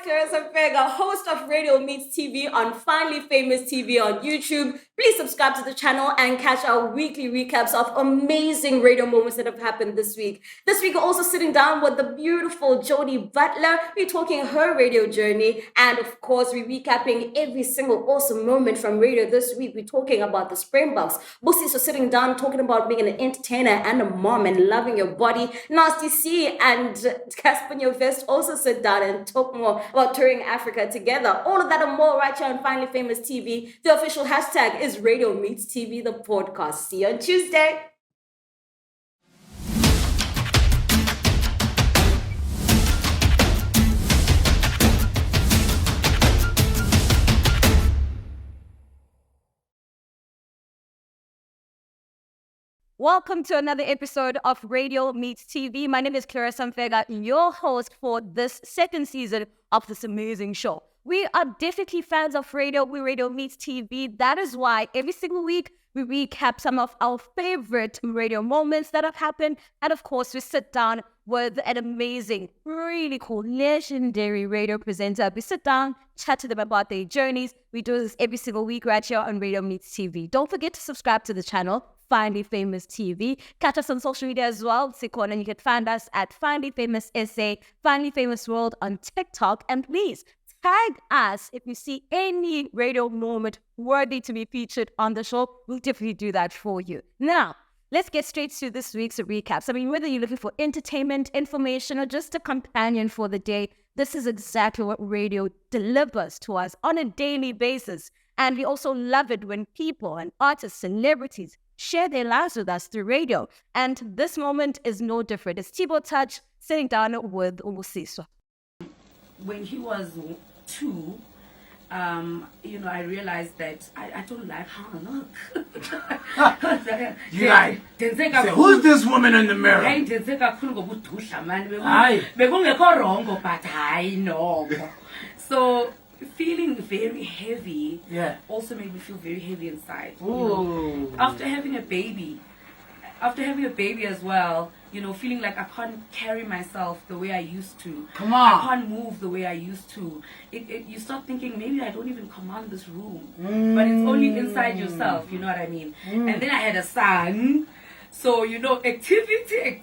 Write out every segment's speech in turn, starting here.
Clarissa Mfeka, host of Radio Meets TV on Finally Famous TV on YouTube. Please subscribe to the channel and catch our weekly recaps of amazing radio moments that have happened this week. This week, we're also sitting down with the beautiful Jo-Dee Butler. We're talking her radio journey, and of course, we're recapping every single awesome moment from radio this week. We're talking about the Springboks. Busis are sitting down talking about being an entertainer and a mom and loving your body. Nasty C and Casper Vest also sit down and talk more about touring Africa together. All of that and more right here on Finally Famous TV. The official hashtag is Radio Meets TV, the podcast. See you on Tuesday. Welcome to another episode of Radio Meets TV. My name is Clarissa Mfeka, your host for this second season of this amazing show. We are definitely fans of radio. We Radio Meets TV. That is why every single week we recap some of our favorite radio moments that have happened. And of course, we sit down with an amazing, really cool, legendary radio presenter. We sit down, chat to them about their journeys. We do this every single week right here on Radio Meets TV. Don't forget to subscribe to the channel, Finally Famous TV. Catch us on social media as well, Sikon, and you can find us at Finally Famous SA, Finally Famous World on TikTok. And please tag us if you see any radio moment worthy to be featured on the show. We'll definitely do that for you. Now, let's get straight to this week's recaps. I mean, whether you're looking for entertainment, information, or just a companion for the day, this is exactly what radio delivers to us on a daily basis. And we also love it when people and artists, celebrities, share their lives with us through radio. And this moment is no different. It's Thibaut Touch sitting down with Ukhozi. When he was 2, I realized that I don't like how I look. You like, say, who's this woman in the mirror? So feeling very heavy also made me feel very heavy inside. After having a baby as well, feeling like I can't carry myself the way I used to. Come on. I can't move the way I used to. You start thinking, maybe I don't even command this room. But it's only inside yourself, you know what I mean? And then I had a son. So, activity.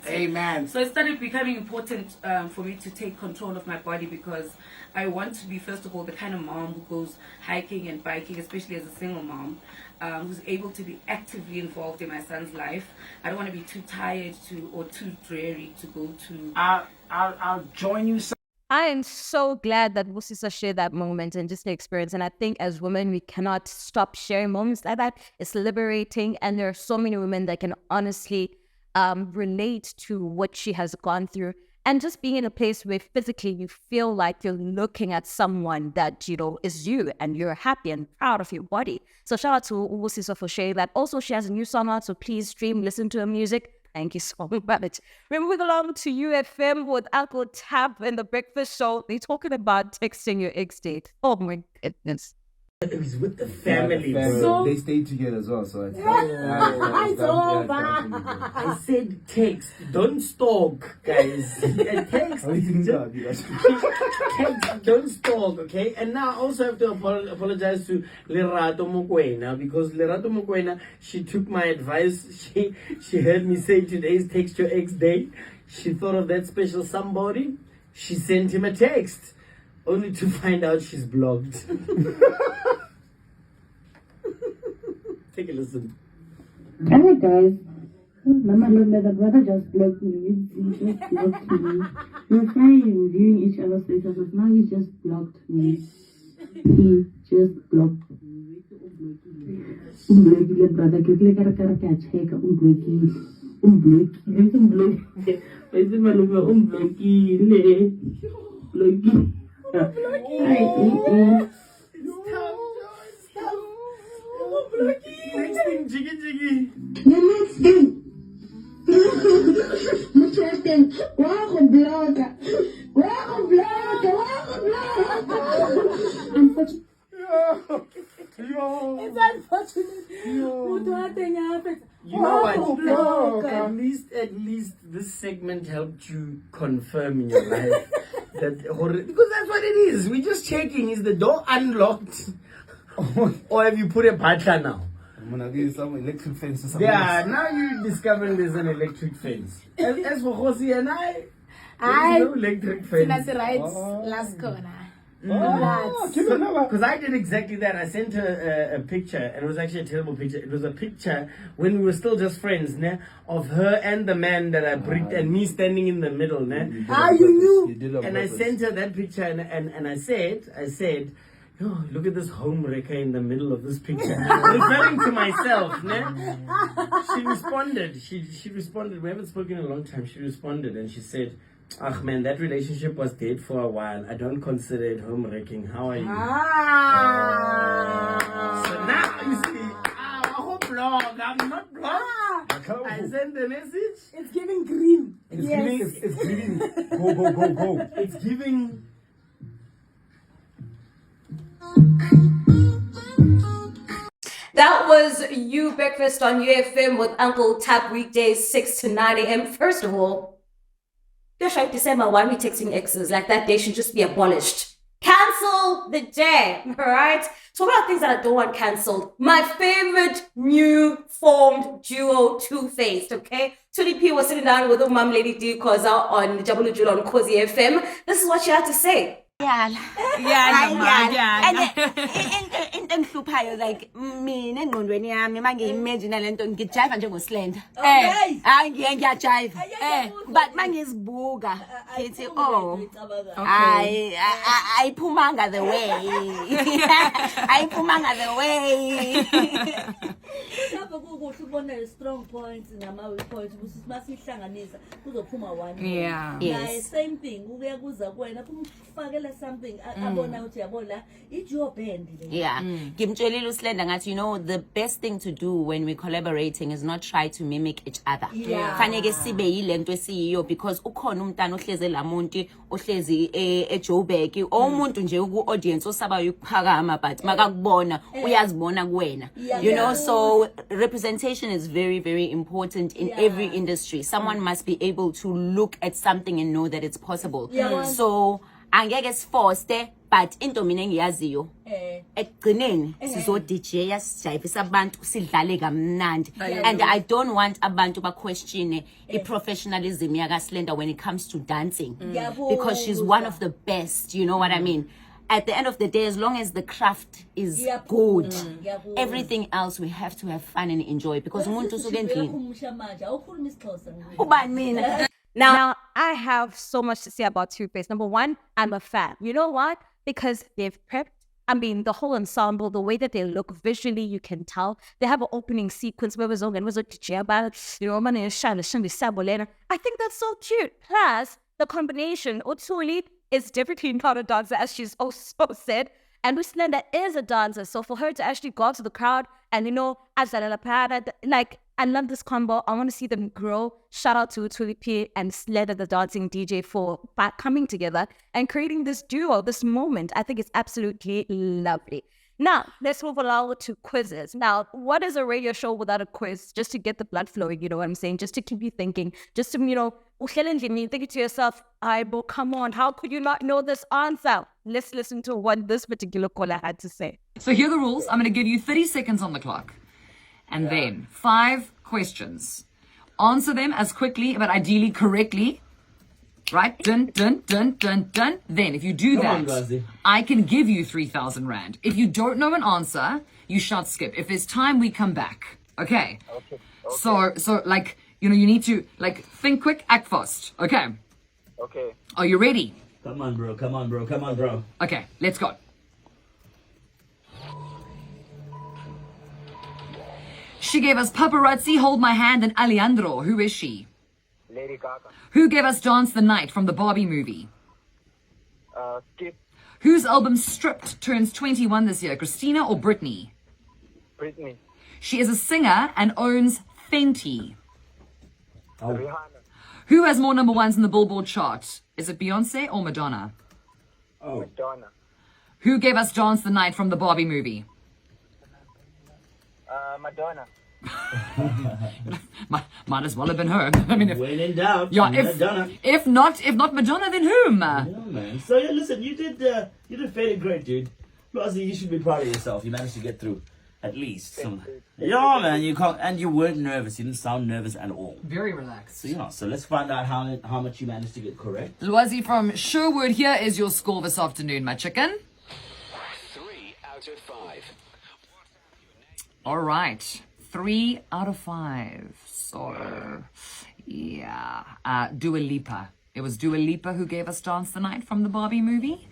Amen. So it started becoming important for me to take control of my body, because I want to be, first of all, the kind of mom who goes hiking and biking, especially as a single mom, who's able to be actively involved in my son's life. I don't want to be too tired or too dreary to go to. I'll join you. I am so glad that Ukhozi shared that moment and just the experience. And I think as women, we cannot stop sharing moments like that. It's liberating. And there are so many women that can honestly relate to what she has gone through. And just being in a place where physically you feel like you're looking at someone that, is you, and you're happy and proud of your body. So shout out to Ukhozi for sharing that. Also, she has a new song out, so please stream, listen to her music. Thank you so much. We're moving along to UFM with Uncle Tab and the Breakfast Show. They're talking about texting your ex-date. Oh my goodness. It was with the family. So they stayed together as well. So I said text, don't stalk, guys. Text, don't stalk, okay? And now I also have to apologize to Lerato Mokoena, because Lerato Mokoena, she took my advice. She heard me say today's text your ex day. She thought of that special somebody. She sent him a text, only to find out she's blocked. Take a listen. Hi guys. Mama the brother just blocked me. He just blocked me. We were fine viewing each other's statuses. Now he just blocked me. He just blocked me. Umblokile brother. Kukile kara cheka umblokile. Umblokile. Bese malume umblokile. Blokile. Next thing, jiggy. The next thing. Interesting. Wow, blogger. Unfortunately. It's unfortunate. You know what? At least this segment helped you confirm in your life that because that's what it is. We're just checking: is the door unlocked, or have you put a butler now? I'm gonna get some electric fence or something. Yeah, now you're discovering there's an electric fence. As for Ukhozi and there's no electric fence. Last corner. Because I did exactly that. I sent her a picture, and it was actually a terrible picture. It was a picture when we were still just friends, ne, of her and the man that I bricked, and me standing in the middle. Ne? You did on And I purpose. sent her that picture, and I said, oh, look at this home wrecker in the middle of this picture. Referring to myself. Ne? She responded. She responded. We haven't spoken in a long time. She responded, and she said, "Ah man, that relationship was dead for a while. I don't consider it home wrecking. How are you?" So now you see, I hope blog. I'm not blocked. I sent the message. It's giving green. It's giving. It's giving. Go. It's giving. That was You Breakfast on UFM with Uncle Tap, weekdays 6 to 9 a.m. First of all, gosh, like December, why are we texting exes? Like that day should just be abolished. Cancel the day, all right? So one of the things that I don't want cancelled, my favorite new formed duo, Two-Faced, okay? Jo-Dee P was sitting down with Umam Lady D Koza on Ukhozi FM. This is what she had to say. And into engihluphayo like mina engqondweni yami mangi-imagine lento ngijiva njengoslender hayi ngiyajiva but mangizibuka ngithi hayi ayiphumanga the way ayiphumanga the way lapho kukuhle ubone strong points nama-weak points ukuthi masihlanganisa kuzophuma one. Naye same thing ukuya kuza kuwena kumfakela something abona ukuthi yabona it's your band le. Ngimtshelile uSlender ngathi you know the best thing to do when we're collaborating is not try to mimic each other. Faneke sibe yilento esiyiyo because ukhona umntana ohleze lamuntu ohlezi eJoburg umuntu nje ku audience osabayo ukuphakama but makakubona uyazibona kuwena. You know, so representation is very, very important in every industry. Someone must be able to look at something and know that it's possible. So angeke siforce but into mina engiyaziyo ekugcineni sizo DJ sijayivisa abantu sidlale kamnandi and I don't want abantu ba question i-professionalism yaka Slender when it comes to dancing because she's one of the best, you know what I mean. At the end of the day, as long as the craft is good, everything else we have to have fun and enjoy because umuntu usuke endlini. Now, I have so much to say about Two-Faced. Number one, I'm a fan. You know what? Because they've prepped. I mean, the whole ensemble, the way that they look visually, you can tell. They have an opening sequence where I think that's so cute. Plus, the combination, Otsuli is definitely not a dancer, as she's also said. And Slender is a dancer. So for her to actually go out to the crowd and, you know, like, I love this combo. I want to see them grow. Shout out to Jo-Dee P and Slender, the dancing DJ, for coming together and creating this duo, this moment. I think it's absolutely lovely. Now, let's move along to quizzes. Now, what is a radio show without a quiz? Just to get the blood flowing, you know what I'm saying? Just to keep you thinking. Just to, you know, thinking to yourself, Ibo, come on, how could you not know this answer? Let's listen to what this particular caller had to say. So here are the rules. I'm going to give you 30 seconds on the clock. And then 5 questions. Answer them as quickly, but ideally correctly. Right? Dun, dun, dun, dun, dun. Then, if you do that, I can give you 3,000 Rand. If you don't know an answer, you shout skip. If there's time, we come back. Okay? So like, you know, you need to, like, think quick, act fast. Okay? Okay. Are you ready? Come on, bro. Okay, let's go. She gave us Paparazzi, Hold My Hand, and Alejandro. Who is she? Lady Gaga. Who gave us Dance the Night from the Barbie movie? Skip. Whose album Stripped turns 21 this year, Christina or Britney? Britney. She is a singer and owns Fenty. Rihanna. Who has more number ones in the Billboard chart? Is it Beyonce or Madonna? Madonna. Who gave us Dance the Night from the Barbie movie? Madonna. Might as well have been her. I mean, When in doubt, yeah, Madonna. if not Madonna, then whom? Yeah, man. So yeah, listen, you did fairly great, dude. Plus, you should be proud of yourself. You managed to get through at least some. Yeah, man. You can't, and you weren't nervous. You didn't sound nervous at all. Very relaxed. So yeah. So let's find out how much you managed to get correct. Lwazi from Sherwood, here is your score this afternoon, my chicken. 3 out of 5. All right. 3 out of 5. So, yeah. Dua Lipa. It was Dua Lipa who gave us Dance the Night from the Barbie movie.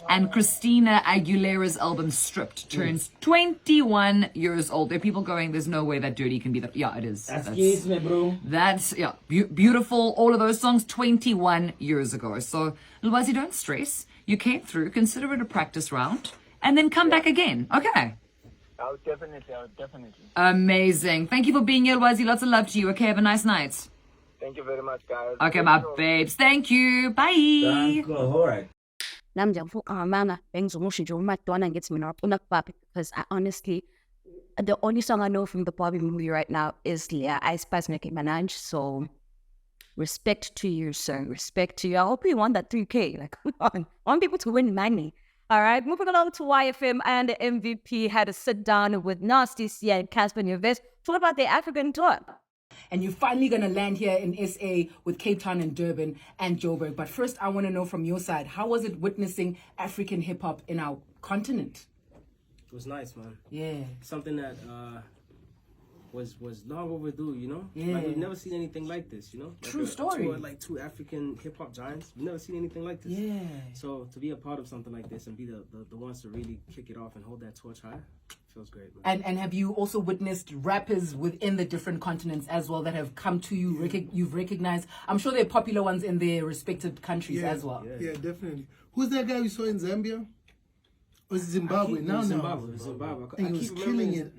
And Christina Aguilera's album Stripped turns 21 years old. There are people going, there's no way that Dirty can be that. Yeah, it is. Excuse me, bro. That's, yeah, beautiful. All of those songs 21 years ago. So, Lwazi, don't stress. You came through. Consider it a practice round. And then come back again. Okay. I'll definitely. Amazing. Thank you for being here, Lwazi. Lots of love to you. Okay, have a nice night. Thank you very much, guys. Okay, my babes. Thank you. Bye. All right. Because I honestly, the only song I know from the Barbie movie right now is Leah Ice Spice Nicki Minaj. So respect to you, sir. Respect to you. I hope you won that 3K. Like, come on. I want people to win money. All right, moving along to YFM, and the MVP had a sit down with Nasty C and Casper Nyovest. Talk about their African tour. And you're finally going to land here in SA with Cape Town and Durban and Joburg. But first, I want to know from your side, how was it witnessing African hip-hop in our continent? It was nice, man. Yeah. Something that was long overdue, you know? Yeah. Like, we've never seen anything like this, you know? Like True story. Like two African hip-hop giants. We've never seen anything like this. Yeah. So to be a part of something like this and be the ones to really kick it off and hold that torch high, feels great, man. And have you also witnessed rappers within the different continents as well that have come to you, you've recognized? I'm sure they're popular ones in their respective countries as well. Yeah, definitely. Who's that guy we saw in Zambia? Or is it Zimbabwe? Zimbabwe. And he was killing it.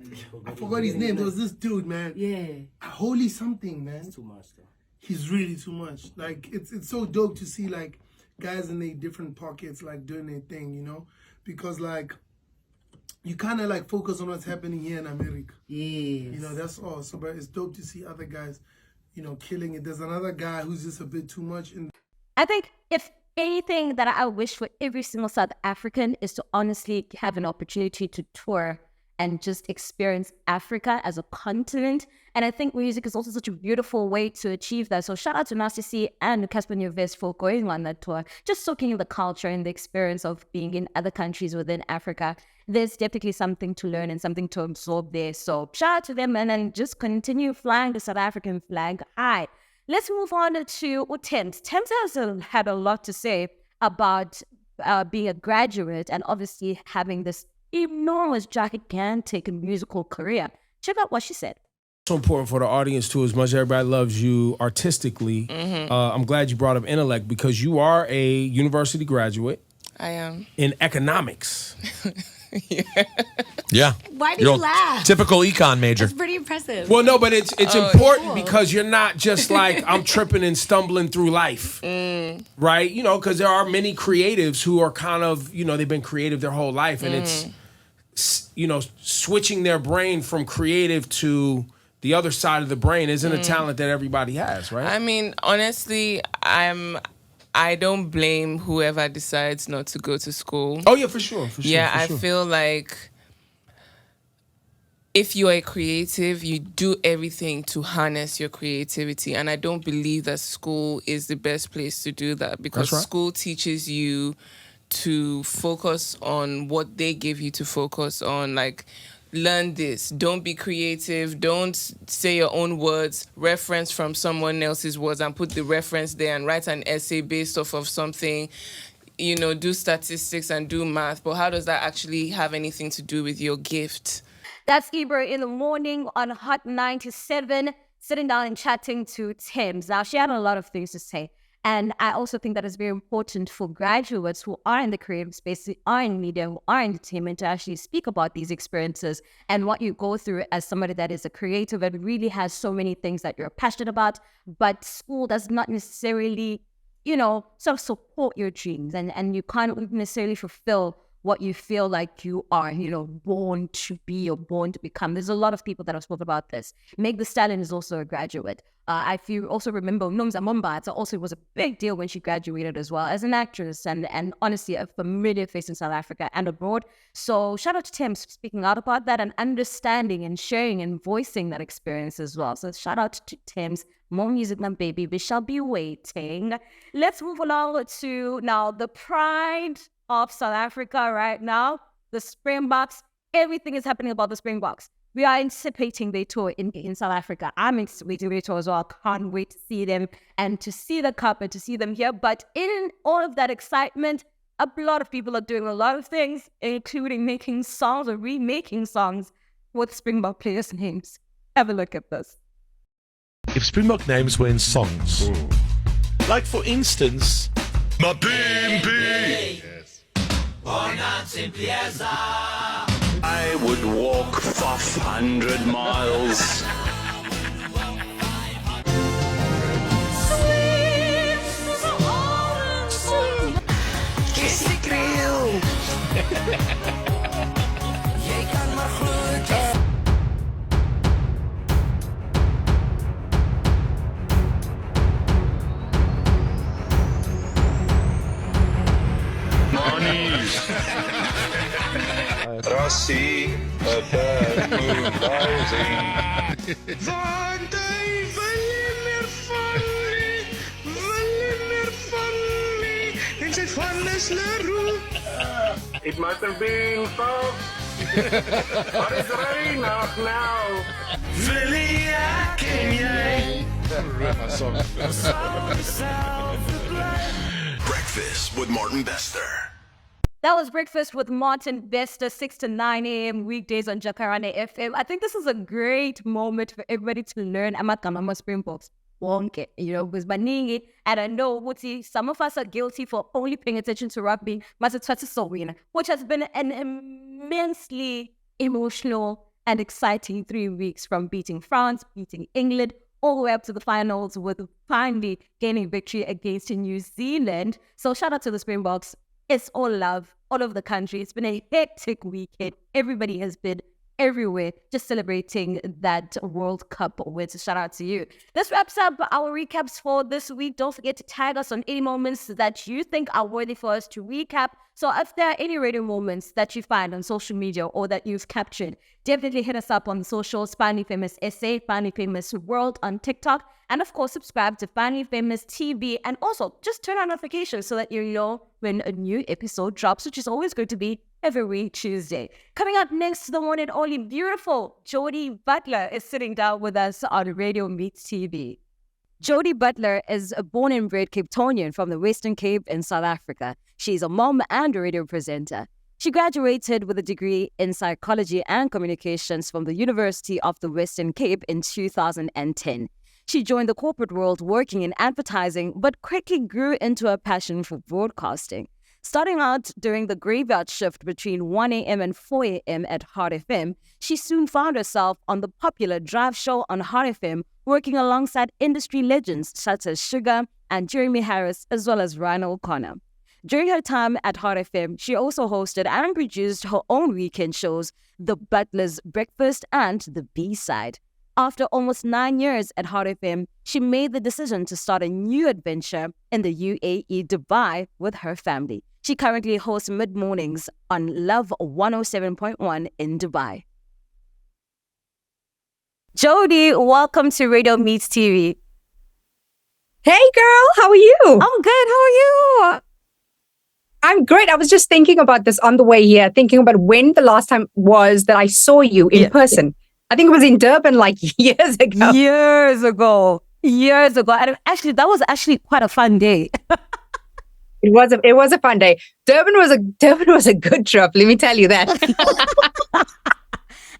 I forgot his name. There was this dude, man. Yeah. Holy something, man. It's too much, though. He's really too much. Like, it's so dope to see, like, guys in their different pockets, like, doing their thing, you know? Because, like, you kind of, like, focus on what's happening here in America. Yes. You know, that's all. So, but it's dope to see other guys, you know, killing it. There's another guy who's just a bit too much. I think if anything that I wish for every single South African is to honestly have an opportunity to tour and just experience Africa as a continent. And I think music is also such a beautiful way to achieve that. So shout out to Nasty C and Casper Nyovest for going on that tour, just soaking in the culture and the experience of being in other countries within Africa. There's definitely something to learn and something to absorb there. So shout out to them and then just continue flying the South African flag high. Let's move on to Thames. Thames has had a lot to say about being a graduate and obviously having this enormous, gigantic musical career. Check out what she said. So important for the audience too. As much as everybody loves you artistically, I'm glad you brought up intellect because you are a university graduate. I am. In economics. Yeah. Why do you laugh? Typical econ major. That's pretty impressive. Well, no, but it's important because you're not just like, I'm tripping and stumbling through life, right? You know, because there are many creatives who are kind of, you know, they've been creative their whole life and it's, you know, switching their brain from creative to the other side of the brain isn't a talent that everybody has, right? I mean, honestly, I don't blame whoever decides not to go to school. Oh, yeah, for sure. Yeah, I feel like if you are a creative, you do everything to harness your creativity. And I don't believe that school is the best place to do that because school teaches you to focus on what they give you to focus on. Like, learn this. Don't be creative. Don't say your own words. Reference from someone else's words and put the reference there and write an essay based off of something. You know, do statistics and do math. But how does that actually have anything to do with your gift? That's Ebro in the morning on Hot 97, sitting down and chatting to Thames. Now, she had a lot of things to say. And I also think that it's very important for graduates who are in the creative space, who are in media, who are in entertainment, to actually speak about these experiences and what you go through as somebody that is a creative and really has so many things that you're passionate about. But school does not necessarily, you know, sort of support your dreams and you can't necessarily fulfill what you feel like you are, born to be or born to become. There's a lot of people that have spoken about this. Meg Thee Stallion is also a graduate. If you also remember, Nomza Mombatha also was a big deal when she graduated as well as an actress and honestly a familiar face in South Africa and abroad. So shout out to Tim for speaking out about that and understanding and sharing and voicing that experience as well. So shout out to Tim's. More music than baby. We shall be waiting. Let's move along to now the pride of South Africa right now. The Springboks. Everything is happening about the Springboks. We are anticipating their tour in South Africa. I'm anticipating their tour as well. Can't wait to see them and to see the cup and to see them here. But in all of that excitement, a lot of people are doing a lot of things, including making songs or remaking songs with Springbok players' names. Have a look at this. If Springbok names were in songs, like for instance, my baby. Yes. I would walk 500 miles. Rassie, a bad moon rising. Want hy wil nie meer van nie, en sy van is Leroux. It must have been folks. What is Reinach now? Willie, ek en jy. Breakfast with Martin Bester. That was Breakfast with Martin Bester, 6 to 9 a.m. weekdays on Jacaranda FM. I think this is a great moment for everybody to learn amagama Springboks. Wonke, because baningi, and I know some of us are guilty for only paying attention to rugby, which has been an immensely emotional and exciting 3 weeks, from beating France, beating England, all the way up to the finals with finally gaining victory against New Zealand. So shout out to the Springboks. It's all love all over the country. It's been a hectic weekend. Everybody has been everywhere just celebrating that World Cup win. So shout out to you. This wraps up our recaps for this week. Don't forget to tag us on any moments that you think are worthy for us to recap. So if there are any radio moments that you find on social media or that you've captured, definitely hit us up on the socials, Finally Famous SA, Finally Famous World on TikTok, and of course subscribe to Finally Famous TV, and also just turn on notifications so that you know when a new episode drops, which is always going to be every Tuesday. Coming up next, the one and only beautiful Jo-Dee Butler is sitting down with us on Radio Meets TV. Jo-Dee Butler is a born and bred Cape Townian from the Western Cape in South Africa. She's a mom and a radio presenter. She graduated with a degree in psychology and communications from the University of the Western Cape in 2010. She joined the corporate world working in advertising, but quickly grew into a passion for broadcasting. Starting out during the graveyard shift between 1 a.m. and 4 a.m. at Hard FM, she soon found herself on the popular drive show on Hard FM, working alongside industry legends such as Sugar and Jeremy Harris, as well as Ryan O'Connor. During her time at Hard FM, she also hosted and produced her own weekend shows, The Butler's Breakfast and The B-Side. After almost 9 years at Hard FM, she made the decision to start a new adventure in the UAE, Dubai, with her family. She currently hosts mid-mornings on Love 107.1 in Dubai. Jo-Dee, welcome to Radio Meets TV. Hey girl, how are you? I'm good, how are you? I'm great. I was just thinking about this on the way here, thinking about when the last time was that I saw you in person. I think it was in Durban like years ago. Years ago. And actually, that was actually quite a fun day. It was a fun day. Durban was a good trip, let me tell you that.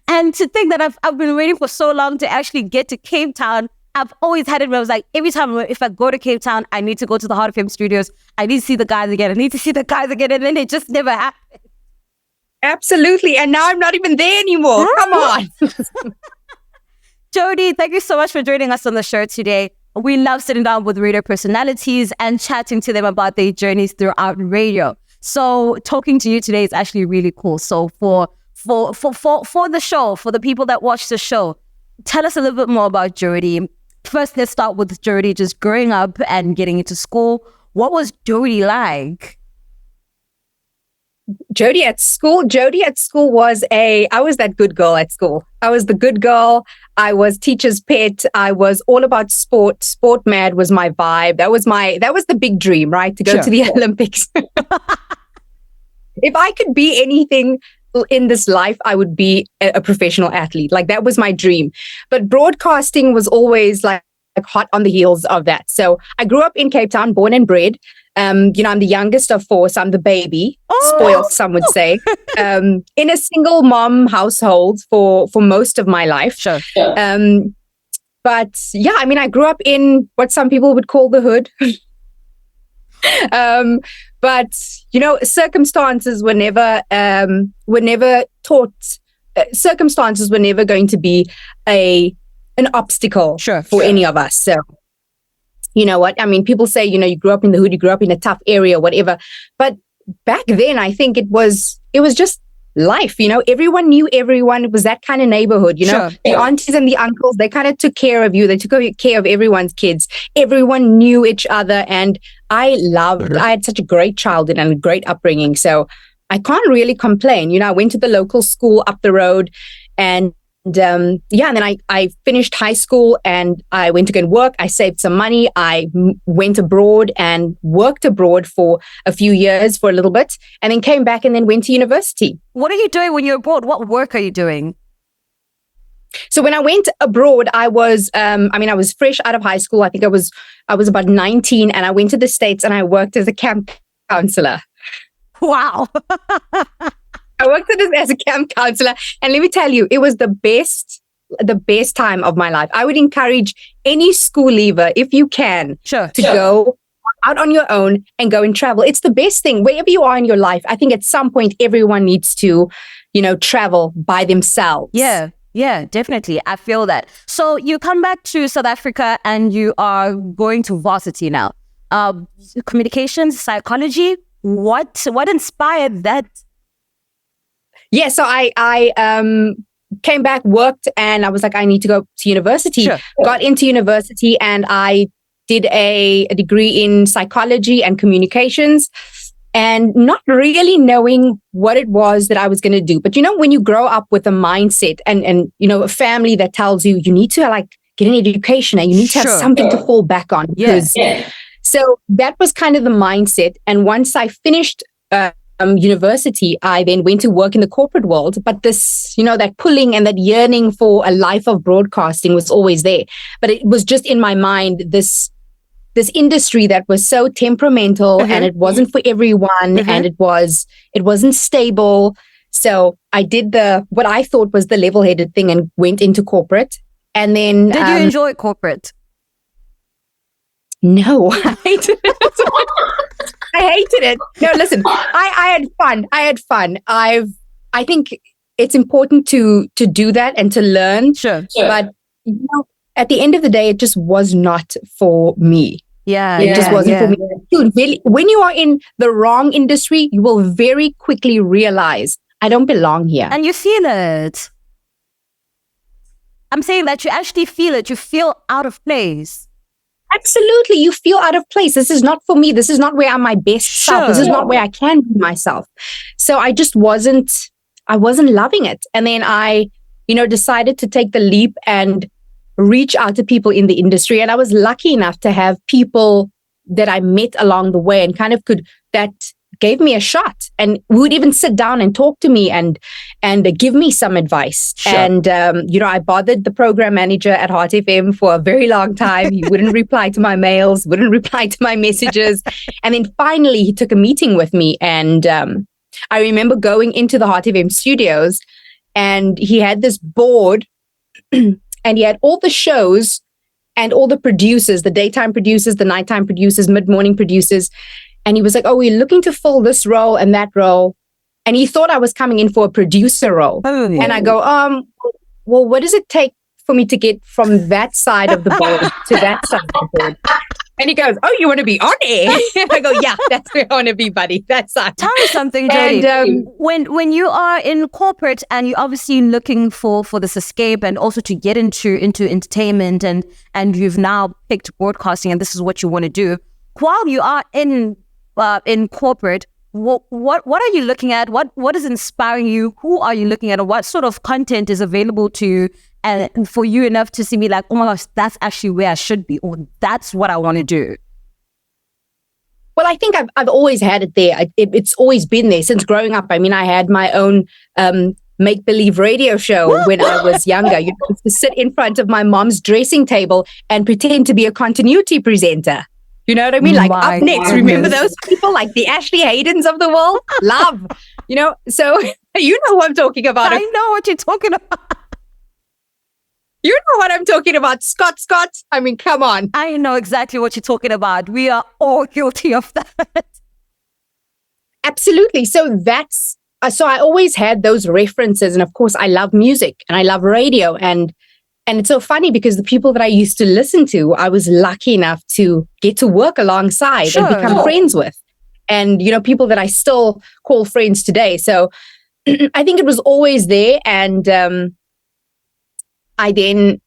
And to think that I've been waiting for so long to actually get to Cape Town. I've always had it where I was like, every time if I go to Cape Town, I need to go to the Hard FM studios. I need to see the guys again. And then it just never happened. Absolutely. And now I'm not even there anymore. Come on. Jo-Dee, thank you so much for joining us on the show today. We love sitting down with radio personalities and chatting to them about their journeys throughout radio. So talking to you today is actually really cool. So for the show, for the people that watch the show, tell us a little bit more about Jo-Dee. First, let's start with Jo-Dee just growing up and getting into school. What was Jo-Dee like? Jo-Dee at school was I was that good girl at school. I was the good girl. I was teacher's pet. I was all about sport. Sport mad was my vibe. That was the big dream, right? To go to the Olympics. If I could be anything in this life, I would be a professional athlete. Like, that was my dream. But broadcasting was always like hot on the heels of that. So I grew up in Cape Town, born and bred. I'm the youngest of four, so I'm the baby, spoiled, some would say, in a single mom household for most of my life. Sure. But yeah, I grew up in what some people would call the hood. But circumstances were never taught. Circumstances were never going to be an obstacle for any of us. So, you know what? People say, you grew up in the hood, you grew up in a tough area, whatever. But back then, I think it was just life. Everyone knew everyone. It was that kind of neighborhood. The aunties and the uncles, they kind of took care of you. They took care of everyone's kids. Everyone knew each other, and I had such a great childhood and a great upbringing. So I can't really complain. I went to the local school up the road, and then I finished high school and I went to go and work. I saved some money. I went abroad and worked abroad for a few years, for a little bit, and then came back and then went to university. What are you doing when you're abroad? What work are you doing? So when I went abroad, I was fresh out of high school. I think I was about 19, and I went to the States and I worked as a camp counselor. Wow. I worked as a camp counselor, and let me tell you, it was the best time of my life. I would encourage any school leaver, if you can, to go out on your own and go and travel. It's the best thing. Wherever you are in your life, I think at some point everyone needs to, travel by themselves. Yeah, definitely. I feel that. So you come back to South Africa and you are going to varsity now. Communications, psychology. What inspired that? Yeah, so I came back, worked, and I was like, I need to go to university. Got into university and I did a degree in psychology and communications, and not really knowing what it was that I was going to do. But when you grow up with a mindset and a family that tells you need to get an education and you need to have something to fall back on. So that was kind of the mindset. And once I finished university, I then went to work in the corporate world. But this, that pulling and that yearning for a life of broadcasting was always there. But it was just in my mind, this industry that was so temperamental and it wasn't for everyone and it wasn't stable. So I did what I thought was the level-headed thing and went into corporate. And then did you enjoy corporate? No, I hated it. I hated it. No, listen, I had fun. I think it's important to do that and to learn. But at the end of the day, it just was not for me. It just wasn't for me. Dude, when you are in the wrong industry, you will very quickly realize I don't belong here. And you feel it. I'm saying that you actually feel it. You feel out of place. Absolutely. You feel out of place. This is not for me. This is not where I'm my best self. This is not where I can be myself. So I just wasn't loving it. And then I, decided to take the leap and reach out to people in the industry. And I was lucky enough to have people that I met along the way and kind of that gave me a shot and would even sit down and talk to me and give me some advice. And, I bothered the program manager at Heart FM for a very long time. He wouldn't reply to my mails, wouldn't reply to my messages. And then finally he took a meeting with me. And I remember going into the Heart FM studios and he had this board and he had all the shows and all the producers, the daytime producers, the nighttime producers, mid-morning producers. And he was like, oh, we're looking to fill this role and that role. And he thought I was coming in for a producer role. And I go, well, what does it take for me to get from that side of the board to that side of the board? And he goes, "Oh, you want to be on air?" I go, "Yeah, that's where I want to be, buddy. That's us." Tell me something, Jo-Dee. When you are in corporate and you're obviously looking for this escape and also to get into entertainment and you've now picked broadcasting and this is what you want to do, while you are in corporate, what are you looking at? What is inspiring you? Who are you looking at? Or what sort of content is available to you and for you enough to see me like, oh my gosh, that's actually where I should be, or that's what I want to do? Well, I think I've always had it there. It's always been there since growing up. I mean, I had my own make-believe radio show when I was younger. You know, to sit in front of my mom's dressing table and pretend to be a continuity presenter. You know what I mean? Like Up Next. Remember those people, like the Ashley Haydens of the world? Love. You know, so you know what I'm talking about. I know what you're talking about. You know what I'm talking about, Scott. I mean, come on. I know exactly what you're talking about. We are all guilty of that. Absolutely. So so I always had those references. And of course, I love music and I love radio. And it's so funny because the people that I used to listen to, I was lucky enough to get to work alongside and become friends with. And, you know, people that I still call friends today. So I think it was always there. And I then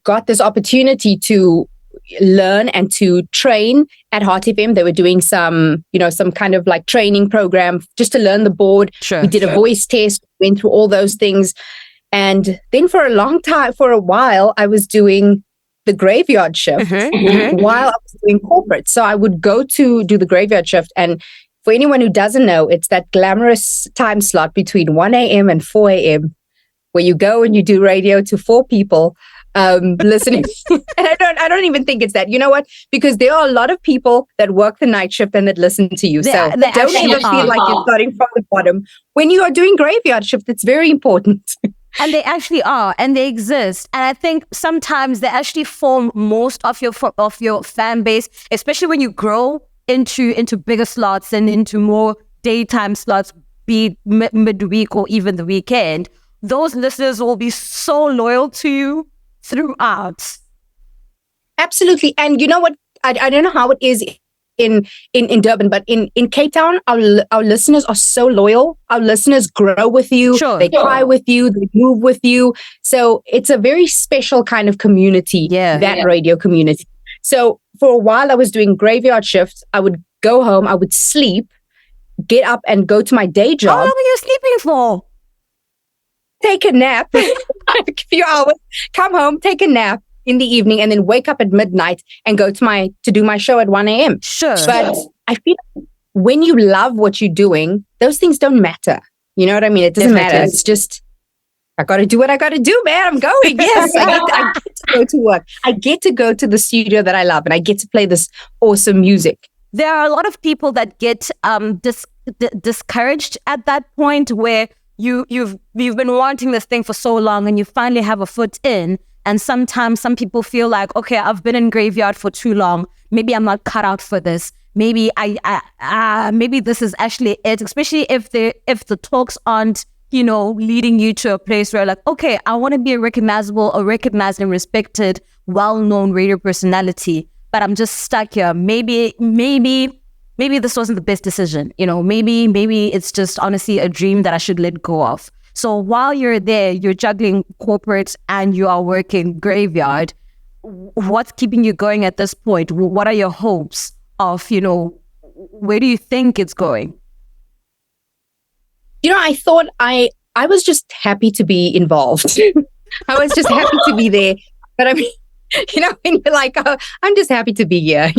got this opportunity to learn and to train at Heart FM. They were doing some kind of like training program just to learn the board. We did a voice test, went through all those things. And then for a while, I was doing the graveyard shift while I was doing corporate. So I would go to do the graveyard shift. And for anyone who doesn't know, it's that glamorous time slot between 1 a.m. and 4 a.m. where you go and you do radio to 4 people listening. And I don't even think it's that. You know what? Because there are a lot of people that work the night shift and that listen to you. So don't ever feel like you're starting from the bottom. When you are doing graveyard shift, it's very important. And they actually are, and they exist. And I think sometimes they actually form most of your fan base, especially when you grow into bigger slots and into more daytime slots, be it midweek or even the weekend. Those listeners will be so loyal to you throughout. Absolutely. And you know what? I don't know how it is in Durban, but in Cape Town, our listeners are so loyal. Our listeners grow with you. They cry with you. They move with you. So it's a very special kind of community, radio community. So for a while, I was doing graveyard shifts. I would go home. I would sleep, get up and go to my day job. How long are you sleeping for? Take a nap, a few hours, come home, take a nap in the evening, and then wake up at midnight and go to do my show at 1 a.m. But I feel when you love what you're doing, those things don't matter. You know what I mean? It doesn't matter. It's just, I got to do what I got to do, man. I'm going. Yes, I get to go to work. I get to go to the studio that I love, and I get to play this awesome music. There are a lot of people that get discouraged at that point where you've been wanting this thing for so long and you finally have a foot in. And sometimes some people feel like, okay, I've been in graveyard for too long. Maybe I'm not cut out for this. Maybe maybe this is actually it. Especially if the talks aren't, leading you to a place where like, okay, I want to be a recognized and respected, well-known radio personality, but I'm just stuck here. Maybe this wasn't the best decision. Maybe it's just honestly a dream that I should let go of. So while you're there, you're juggling corporate and you are working graveyard. What's keeping you going at this point? What are your hopes of, where do you think it's going? I thought I was just happy to be involved. I was just happy to be there. But I mean, when you're like, oh, I'm just happy to be here,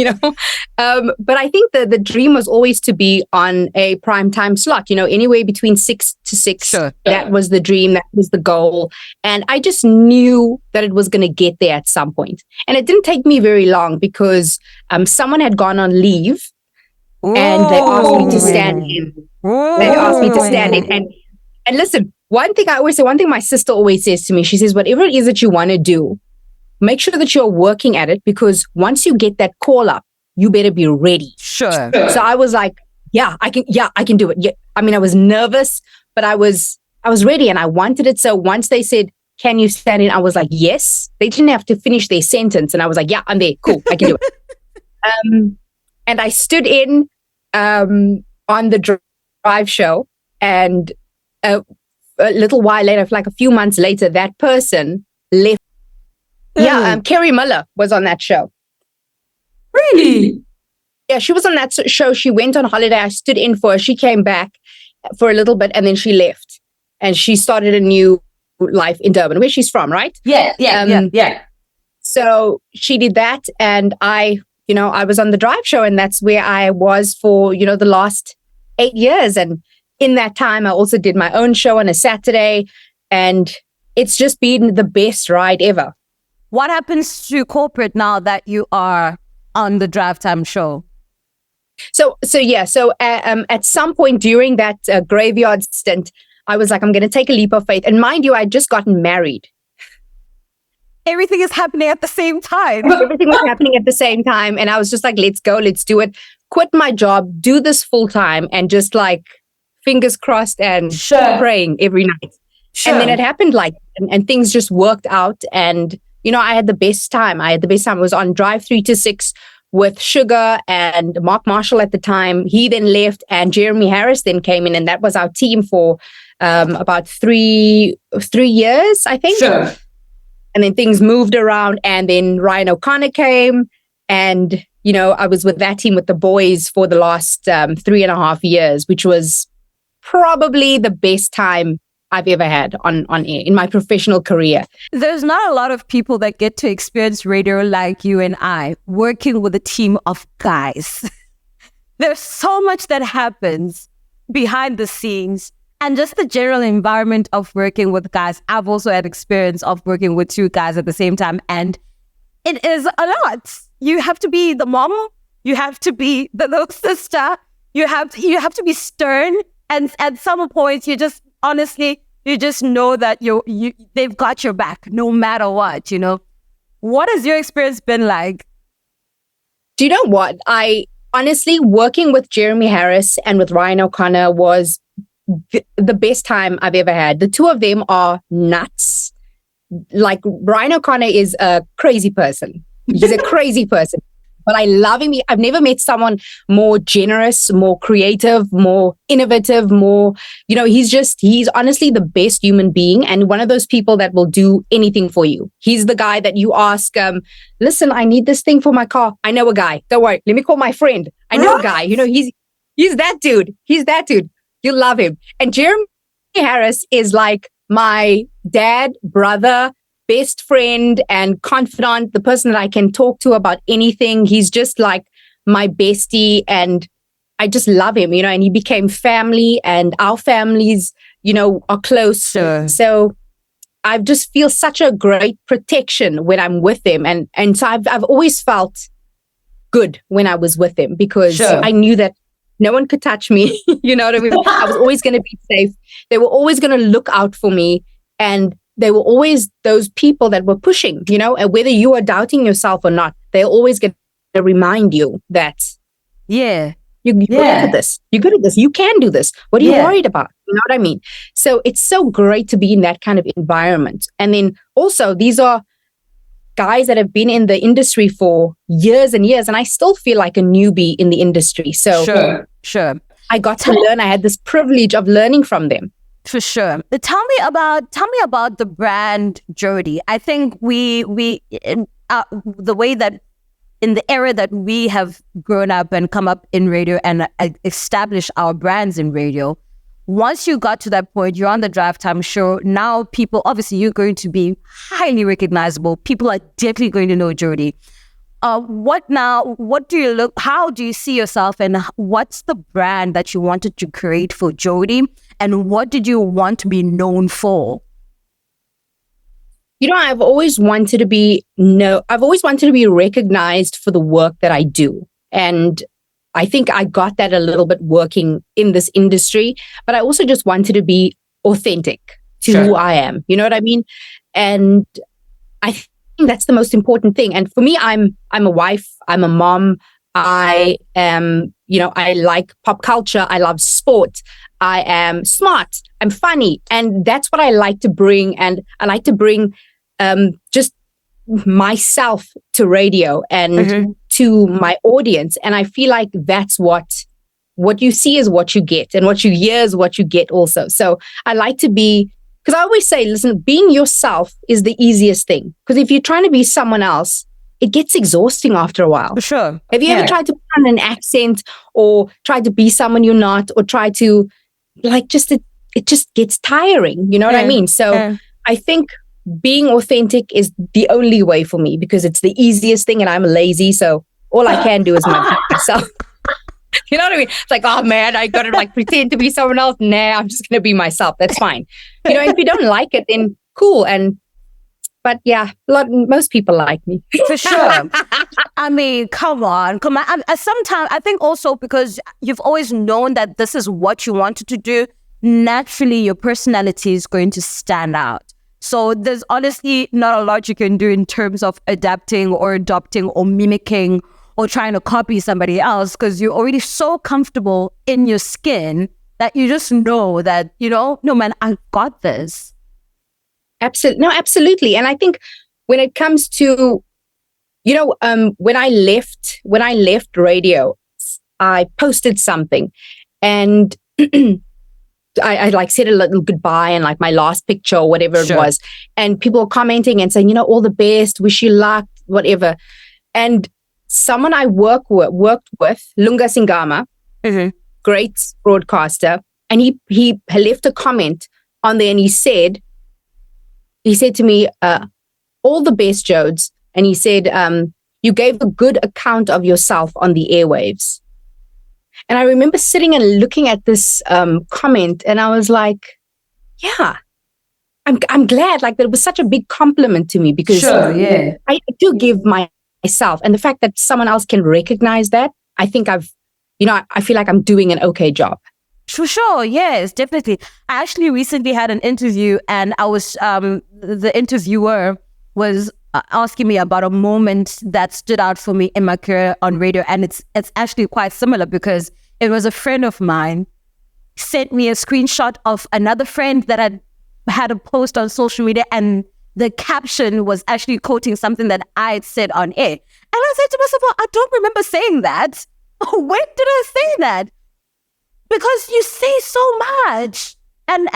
But I think the dream was always to be on a primetime slot, anywhere between 6 to 6. Sure. That was the dream. That was the goal. And I just knew that it was going to get there at some point. And it didn't take me very long because someone had gone on leave and they asked me to stand in. They asked me to stand in. And listen, one thing my sister always says to me, she says, whatever it is that you want to do, make sure that you're working at it, because once you get that call up, you better be ready. Sure. So I was like, I can do it. Yeah. I mean, I was nervous, but I was ready and I wanted it. So once they said, can you stand in? I was like, yes. They didn't have to finish their sentence. And I was like, yeah, I'm there. Cool. I can do it. And I stood in on the drive show, and a little while later, like a few months later, that person left. Yeah, Kerry Miller was on that show. Really? Yeah, she was on that show. She went on holiday. I stood in for her. She came back for a little bit, and then she left. And she started a new life in Durban, where she's from, right? Yeah. So she did that, and I was on the drive show, and that's where I was for, the last 8 years. And in that time, I also did my own show on a Saturday, and it's just been the best ride ever. What happens to corporate now that you are on the Drive Time show? So at some point during that graveyard stint, I was like, I'm going to take a leap of faith. And mind you, I'd just gotten married. Everything is happening at the same time. Everything was happening at the same time. And I was just like, let's go, let's do it. Quit my job, do this full time, and just like fingers crossed and praying every night. And then it happened and things just worked out. And, I had the best time. I was on Drive 3 to 6 with Sugar and Mark Marshall at the time. He then left, and Jeremy Harris then came in, and that was our team for about three years, I think. Sure. And then things moved around, and then Ryan O'Connor came, and I was with that team with the boys for the last 3.5 years, which was probably the best time I've ever had on air in my professional career. There's not a lot of people that get to experience radio like you and I, working with a team of guys. There's so much that happens behind the scenes, and just the general environment of working with guys. I've also had experience of working with two guys at the same time, and it is a lot. You have to be the mom, you have to be the little sister, you have to be stern, and at some points you just honestly know that they've got your back no matter what. What has your experience been like? Do you know what? I honestly, working with Jeremy Harris and with Ryan O'Connor was the best time I've ever had. The two of them are nuts. Like, Ryan O'Connor is a crazy person. He's a crazy person. But I love him. I've never met someone more generous, more creative, more innovative, more, he's honestly the best human being, and one of those people that will do anything for you. He's the guy that you ask, listen, I need this thing for my car. I know a guy. Don't worry. Let me call my friend. I know a guy. He's that dude. He's that dude. You love him. And Jeremy Harris is like my dad, brother, best friend and confidant, the person that I can talk to about anything. He's just like my bestie, and I just love him, and he became family, and our families, are close. Sure. So I just feel such a great protection when I'm with him. And so I've always felt good when I was with him, because I knew that no one could touch me. You know what I mean? I was always going to be safe. They were always going to look out for me, and they were always those people that were pushing, and whether you are doubting yourself or not, they're always going to remind you that, you're good at this. You're good at this. You can do this. What are you worried about? You know what I mean? So it's so great to be in that kind of environment. And then also, these are guys that have been in the industry for years and years, and I still feel like a newbie in the industry. So Sure. I got to learn. I had this privilege of learning from them. For sure. Tell me about the brand Jo-Dee. I think we the way that in the era that we have grown up and come up in radio and established our brands in radio, once you got to that point, you're on the Drive Time show. Now people, obviously you're going to be highly recognizable. People are definitely going to know Jo-Dee. What now? What do you look? How do you see yourself, and what's the brand that you wanted to create for Jo-Dee, and what did you want to be known for? I've always wanted to be recognized for the work that I do, and I think I got that a little bit working in this industry. But I also just wanted to be authentic to who I am. You know what I mean? And I think that's the most important thing. And for me, I'm a wife, I'm a mom, I am, I like pop culture, I love sport, I am smart, I'm funny, and that's what I like to bring. And I like to bring just myself to radio and to my audience. And I feel like that's what you see is what you get, and what you hear is what you get also. So I like to be, because I always say, listen, being yourself is the easiest thing. Because if you're trying to be someone else, it gets exhausting after a while. For sure. Have you ever tried to put on an accent, or tried to be someone you're not, or try to it just gets tiring. You know what I mean? So I think being authentic is the only way for me, because it's the easiest thing, and I'm lazy. So all I can do is myself. You know what I mean? It's like, oh man, I gotta like pretend to be someone else. Nah, I'm just gonna be myself. That's fine. You know, if you don't like it, then cool. But yeah, most people like me. For sure. I mean, come on. Sometimes I think also because you've always known that this is what you wanted to do, naturally your personality is going to stand out. So there's honestly not a lot you can do in terms of adapting or adopting or mimicking or trying to copy somebody else, because you're already so comfortable in your skin that you just know that, no man, I got this. Absolutely. And I think when it comes to, when I left radio, I posted something, and I like said a little goodbye and like my last picture or whatever it was. And people were commenting and saying, all the best, wish you luck, whatever. And someone I worked with, Lunga Singama, great broadcaster, and he left a comment on there, and he said to me, all the best, Jodes. And he said, you gave a good account of yourself on the airwaves. And I remember sitting and looking at this comment, and I was like, yeah, I'm glad. Like, that was such a big compliment to me, because I do give myself, and the fact that someone else can recognize that, I think I feel like I'm doing an okay job. For sure, yes, definitely. I actually recently had an interview, and I was the interviewer was asking me about a moment that stood out for me in my career on radio, and it's actually quite similar, because it was a friend of mine sent me a screenshot of another friend that had a post on social media, and the caption was actually quoting something that I had said on air. And I said to myself, well, I don't remember saying that. When did I say that? Because you say so much, and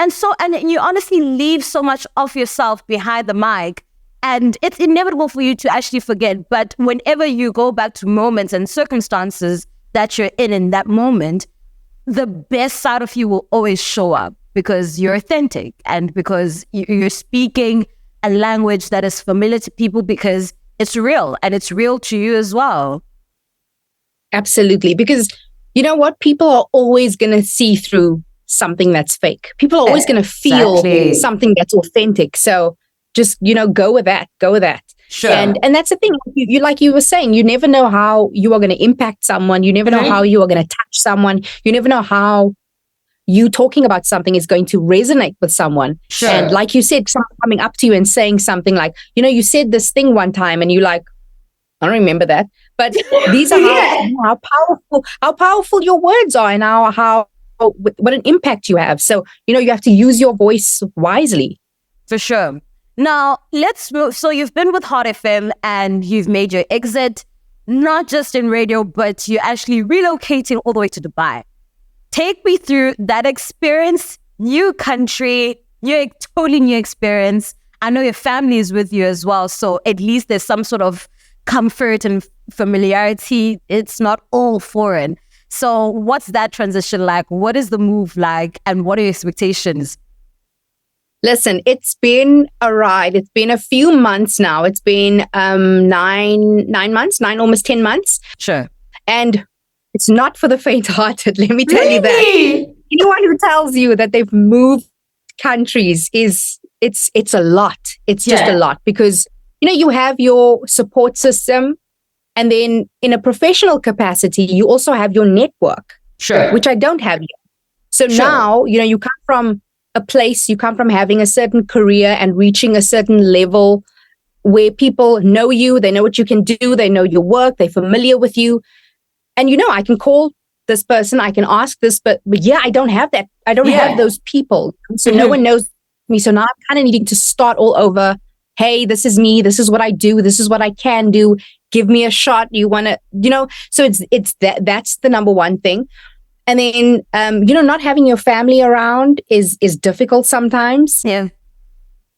you honestly leave so much of yourself behind the mic, and it's inevitable for you to actually forget. But whenever you go back to moments and circumstances that you're in that moment, the best side of you will always show up, because you're authentic, and because you're speaking a language that is familiar to people, because it's real, and it's real to you as well. Absolutely. Because you know what? People are always going to see through something that's fake. People are always going to feel something that's authentic. So just, go with that. Sure. And that's the thing. You like you were saying, you never know how you are going to impact someone. You never know how you are going to touch someone. You never know how you talking about something is going to resonate with someone. Sure. And like you said, someone coming up to you and saying something like, you said this thing one time, and you like, I don't remember that. But these are how powerful your words are, and what an impact you have. So, you have to use your voice wisely. For sure. Now, let's move. So you've been with Hot FM, and you've made your exit, not just in radio, but you're actually relocating all the way to Dubai. Take me through that experience, new country, totally new experience. I know your family is with you as well, so at least there's some sort of comfort and familiarity. It's not all foreign. So what's that transition like? What is the move like? And what are your expectations? Listen, it's been a ride. It's been a few months now. It's been 9 months, almost 10 months. Sure. And it's not for the faint-hearted, let me tell you that. Anyone who tells you that they've moved countries it's a lot. It's just a lot, because you have your support system, and then in a professional capacity, you also have your network, which I don't have yet. So now, you come from a place, you come from having a certain career and reaching a certain level where people know you, they know what you can do, they know your work, they're familiar with you. And I can call this person, I can ask this, but I don't have that. I don't have those people. So no one knows me. So now I'm kind of needing to start all over. hey, this is me, this is what I do, this is what I can do, give me a shot, you want to, so it's that's the number one thing. And then, not having your family around is difficult sometimes. Yeah.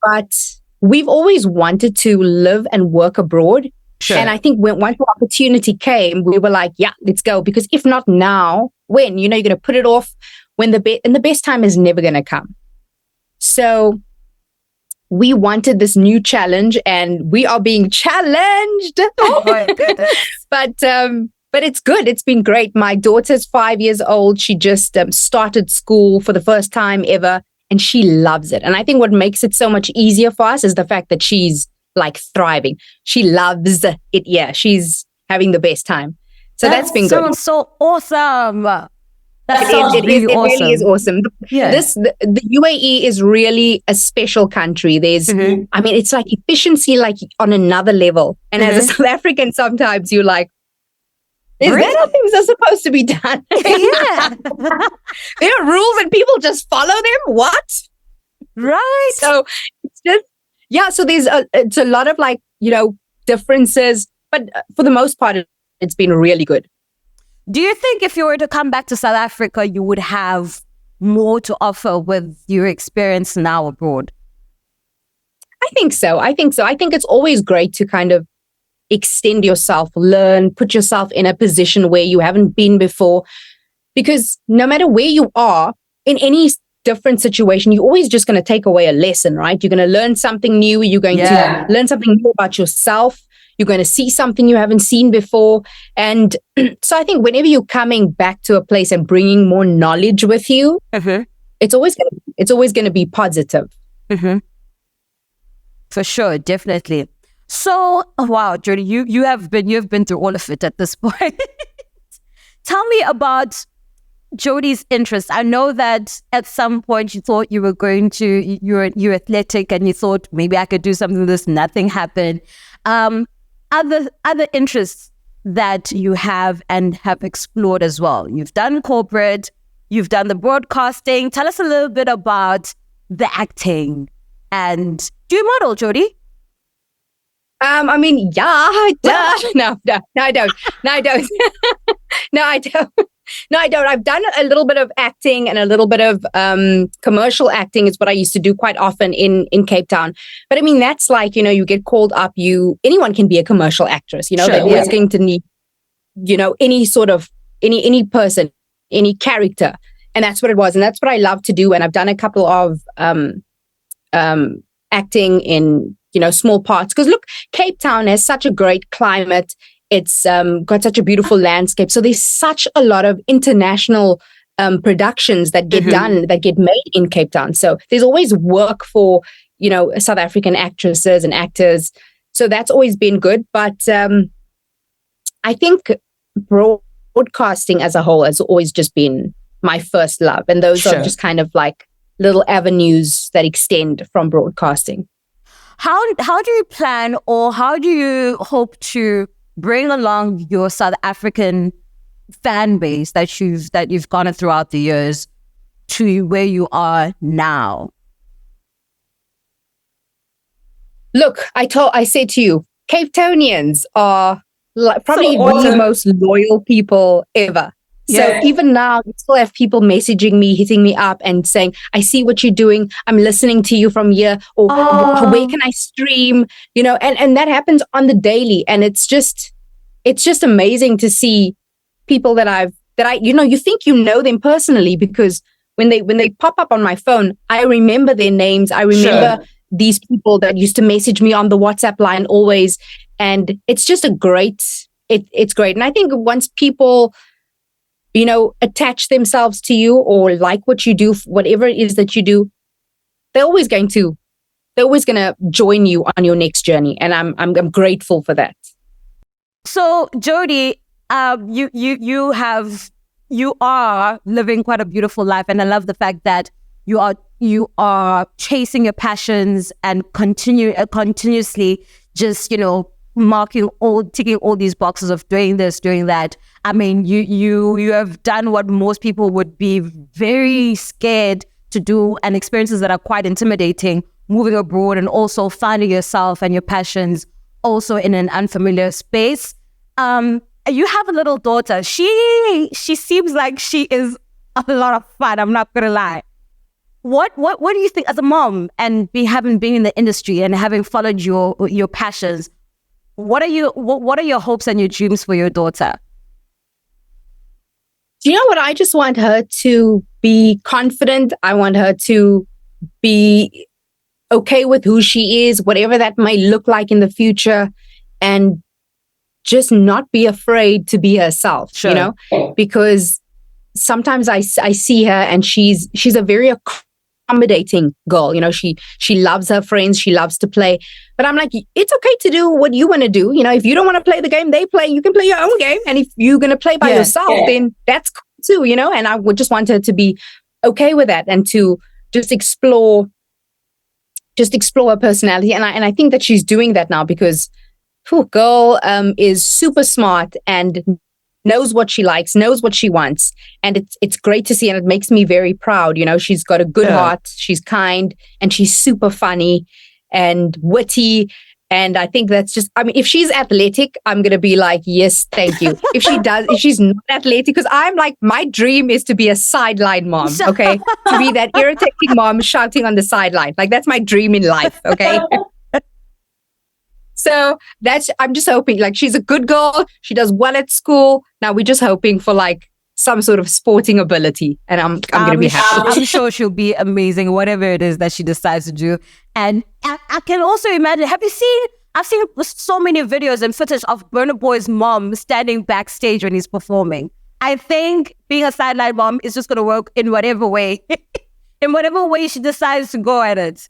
But we've always wanted to live and work abroad. Sure. And I think once the opportunity came, we were like, yeah, let's go. Because if not now, when? You're going to put it off when the best time is never going to come. So we wanted this new challenge, and we are being challenged. Oh my goodness. But it's good. It's been great. My daughter's 5 years old. She just started school for the first time ever, and she loves it. And I think what makes it so much easier for us is the fact that she's like thriving. She loves it. Yeah, she's having the best time. So that's been good. Sounds so awesome. That sounds really awesome. It really is awesome. Yeah. The UAE is really a special country. There's, I mean, it's like efficiency, like on another level. And as a South African, sometimes you're like, is that how things are supposed to be done? Yeah. There are rules and people just follow them. What? Right. So it's just, so it's a lot of like, differences, but for the most part, it's been really good. Do you think if you were to come back to South Africa, you would have more to offer with your experience now abroad? I think so. I think it's always great to kind of extend yourself, learn, put yourself in a position where you haven't been before. Because no matter where you are, in any different situation, you're always just going to take away a lesson, right? You're going to learn something new. You're going to learn something new about yourself. You're going to see something you haven't seen before. And so I think whenever you're coming back to a place and bringing more knowledge with you, it's always going to be positive. For sure, definitely. So, wow, Jo-Dee, you've been through all of it at this point. Tell me about Jo-Dee's interest. I know that at some point you thought you were you're athletic and you thought maybe I could do something with this. Nothing happened. Other interests that you have and have explored as well. You've done corporate, you've done the broadcasting. Tell us a little bit about the acting. And do you model, Jo-Dee? I mean, yeah, I don't. No, I don't. No, I don't. I've done a little bit of acting and a little bit of commercial acting is what I used to do quite often in Cape Town. But I mean, that's like, you get called up, anyone can be a commercial actress, Sure, they're always going to need, any sort of, any person, any character. And that's what it was. And that's what I love to do. And I've done a couple of acting in, small parts. Because look, Cape Town has such a great climate. It's got such a beautiful landscape. So there's such a lot of international productions that get done, that get made in Cape Town. So there's always work for, South African actresses and actors. So that's always been good. But I think broadcasting as a whole has always just been my first love. And those are just kind of like little avenues that extend from broadcasting. How do you plan, or how do you hope to bring along your South African fan base that you've garnered throughout the years to where you are now? Look, I said to you, Cape Townians are probably the most loyal people ever. So even now, you still have people messaging me, hitting me up and saying, I see what you're doing. I'm listening to you from here. Or where can I stream? And that happens on the daily. And it's just amazing to see people that I you think you know them personally, because when they pop up on my phone, I remember their names. I remember these people that used to message me on the WhatsApp line always. And it's just it's great. And I think once people, attach themselves to you or like what you do, whatever it is that you do, they're always going to join you on your next journey. And I'm grateful for that. So Jo-Dee, you are living quite a beautiful life, and I love the fact that you are chasing your passions and continuously just ticking all these boxes of doing this, doing that. I mean, you have done what most people would be very scared to do, and experiences that are quite intimidating, moving abroad and also finding yourself and your passions also in an unfamiliar space. You have a little daughter. She seems like she is a lot of fun. I'm not gonna lie. What do you think as a mom and having been in the industry and having followed your passions? What are your hopes and your dreams for your daughter? Do you know what? I just want her to be confident. I want her to be okay with who she is, whatever that might look like in the future, and just not be afraid to be herself, Sure. you know, because sometimes I see her and she's a very accommodating girl. You know, she loves her friends. She loves to play, but I'm like, it's okay to do what you want to do. You know, if you don't want to play the game they play, you can play your own game. And if you're going to play by yourself, then that's cool too, you know, and I would just want her to be okay with that and to just explore her personality. And I think that she's doing that now because girl is super smart and knows what she likes, knows what she wants. And it's great to see. And it makes me very proud. You know, she's got a good heart. She's kind and she's super funny and witty. And I think that's just, I mean, if she's athletic, I'm going to be like, yes, thank you. If she's not athletic, because I'm like, my dream is to be a sideline mom, okay? To be that irritating mom shouting on the sideline. Like, that's my dream in life, okay? So I'm just hoping, like, she's a good girl. She does well at school. Now we're just hoping for like some sort of sporting ability. And I'm going to be happy. I'm sure she'll be amazing, whatever it is that she decides to do. And I can also imagine, I've seen so many videos and footage of Burna Boy's mom standing backstage when he's performing. I think being a sideline mom is just going to work in whatever way, she decides to go at it.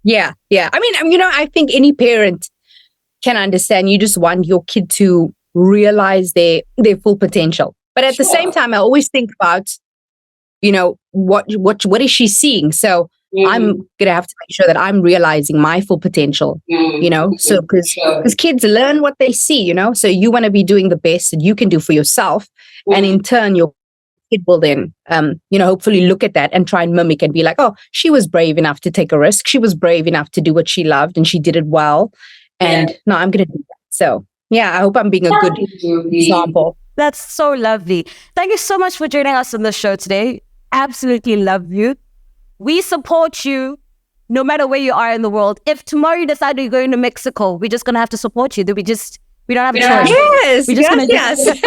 Yeah. I mean, you know, I think any parent can understand. You just want your kid to realize their full potential. But at the same time, I always think about, you know, what is she seeing? So I'm going to have to make sure that I'm realizing my full potential, you know, so because kids learn what they see, you know, so you want to be doing the best that you can do for yourself. And in turn, your kid will then, you know, hopefully look at that and try and mimic and be like, oh, she was brave enough to take a risk. She was brave enough to do what she loved and she did it well. And no, I'm going to do that. So yeah, I hope I'm being a good example. That's so lovely. Thank you so much for joining us on the show today. Absolutely love you. We support you no matter where you are in the world. If tomorrow you decide you're going to Mexico, we're just going to have to support you. We don't have a choice. Yes, we're just yes.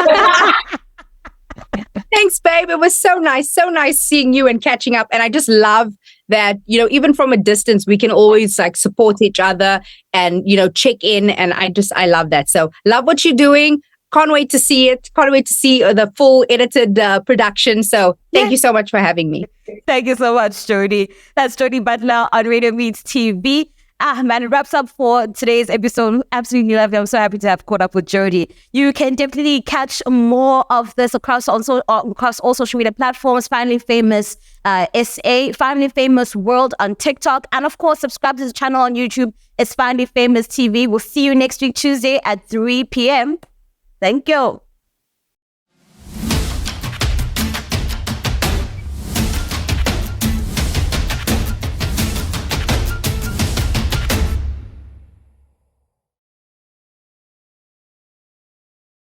Thanks, babe. It was so nice seeing you and catching up. And I just love that, you know, even from a distance, we can always like support each other and, you know, check in. And I love that. So love what you're doing. Can't wait to see it. Can't wait to see the full edited production. So thank you so much for having me. Thank you so much, Jo-Dee. That's Jo-Dee Butler on Radio Meets TV. Man, it wraps up for today's episode. Absolutely lovely. I'm so happy to have caught up with Jo-Dee. You can definitely catch more of this across all social media platforms. Finally Famous SA, Finally Famous World on TikTok. And of course, subscribe to the channel on YouTube. It's Finally Famous TV. We'll see you next week, Tuesday at 3 p.m. Thank you.